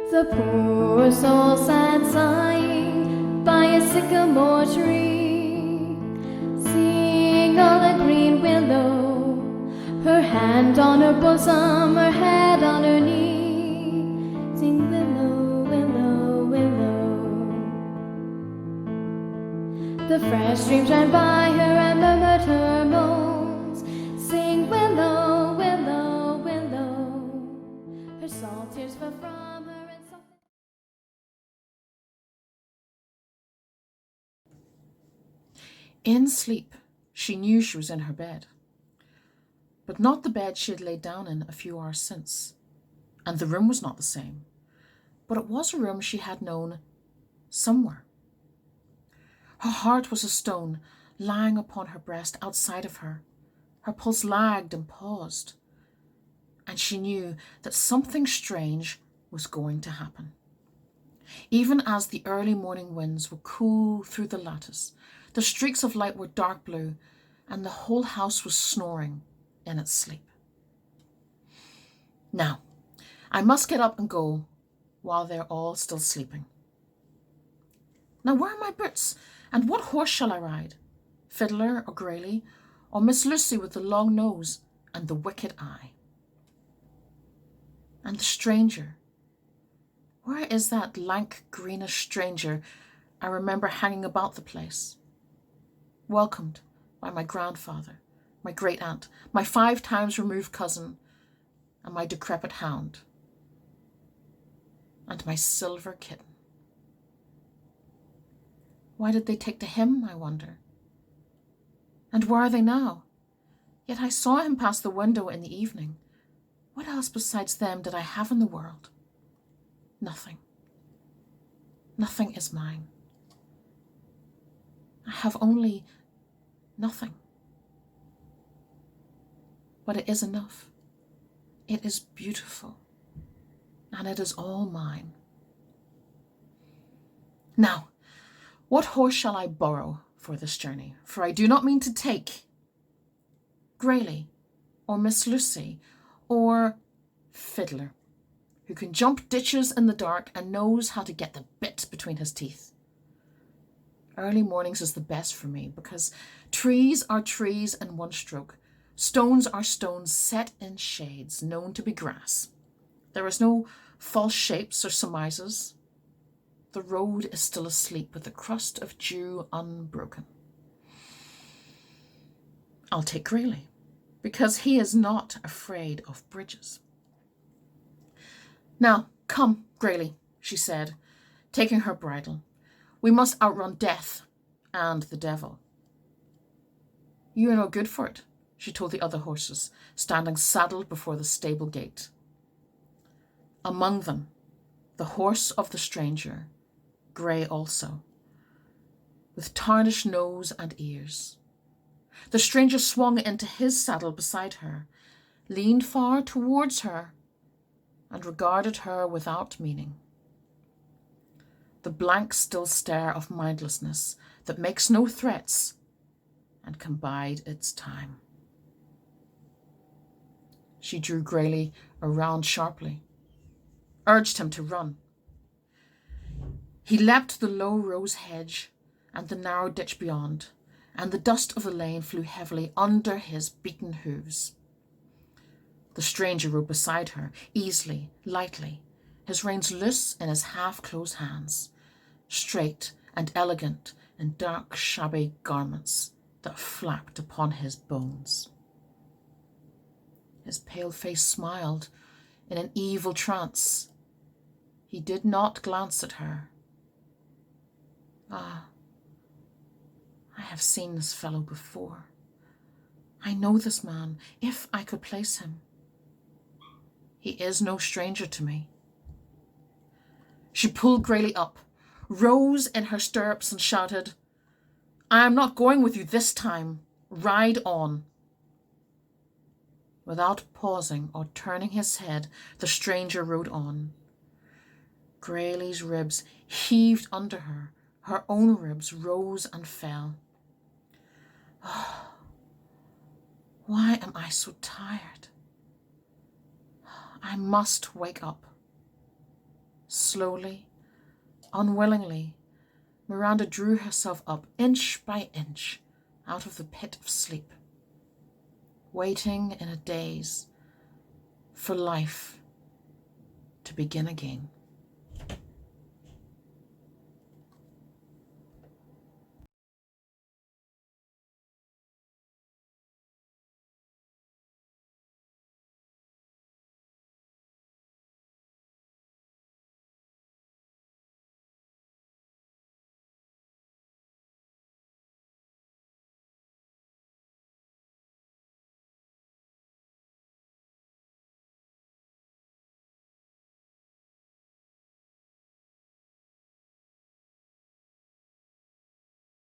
The poor soul sat sighing by a sycamore tree, seeing all the green willow, her hand on her bosom, her head on her knee. Sing willow, willow, willow. The fresh streams ran by her and murmured her moans. Sing willow, willow, willow. Her salt tears fell from her. In sleep, she knew she was in her bed, but not the bed she had laid down in a few hours since, and the room was not the same, but it was a room she had known somewhere. Her heart was a stone lying upon her breast outside of her. Her pulse lagged and paused, and she knew that something strange was going to happen. Even as the early morning winds were cool through the lattice, the streaks of light were dark blue, and the whole house was snoring in its sleep. Now, I must get up and go while they're all still sleeping. Now, where are my boots, and what horse shall I ride? Fiddler or Graylie, or Miss Lucy with the long nose and the wicked eye? And the stranger, where is that lank, greenish stranger I remember hanging about the place? Welcomed by my grandfather, my great-aunt, my 5 times removed cousin, and my decrepit hound, and my silver kitten. Why did they take to him, I wonder? And where are they now? Yet I saw him pass the window in the evening. What else besides them did I have in the world? Nothing. Nothing is mine. I have only nothing. But it is enough. It is beautiful. And it is all mine. Now, what horse shall I borrow for this journey? For I do not mean to take Graylie, or Miss Lucy, or Fiddler, who can jump ditches in the dark and knows how to get the bit between his teeth. Early mornings is the best for me, because trees are trees in one stroke. Stones are stones set in shades known to be grass. There is no false shapes or surmises. The road is still asleep with the crust of dew unbroken. I'll take Graylie, because he is not afraid of bridges. Now, come, Graylie, she said, taking her bridle. We must outrun death and the devil. You are no good for it, she told the other horses, standing saddled before the stable gate. Among them, the horse of the stranger, grey also, with tarnished nose and ears. The stranger swung into his saddle beside her, leaned far towards her, and regarded her without meaning. The blank, still stare of mindlessness that makes no threats and can bide its time. She drew Graylie around sharply, urged him to run. He leapt the low rose hedge and the narrow ditch beyond, and the dust of the lane flew heavily under his beaten hooves. The stranger rode beside her, easily, lightly, his reins loose in his half-closed hands, straight and elegant in dark, shabby garments that flapped upon his bones. His pale face smiled in an evil trance. He did not glance at her. Ah, I have seen this fellow before. I know this man, if I could place him. He is no stranger to me. She pulled Graylie up, rose in her stirrups and shouted, I am not going with you this time. Ride on. Without pausing or turning his head, the stranger rode on. Graylie's ribs heaved under her. Her own ribs rose and fell. Oh, why am I so tired? I must wake up. Slowly, unwillingly, Miranda drew herself up inch by inch out of the pit of sleep, waiting in a daze for life to begin again.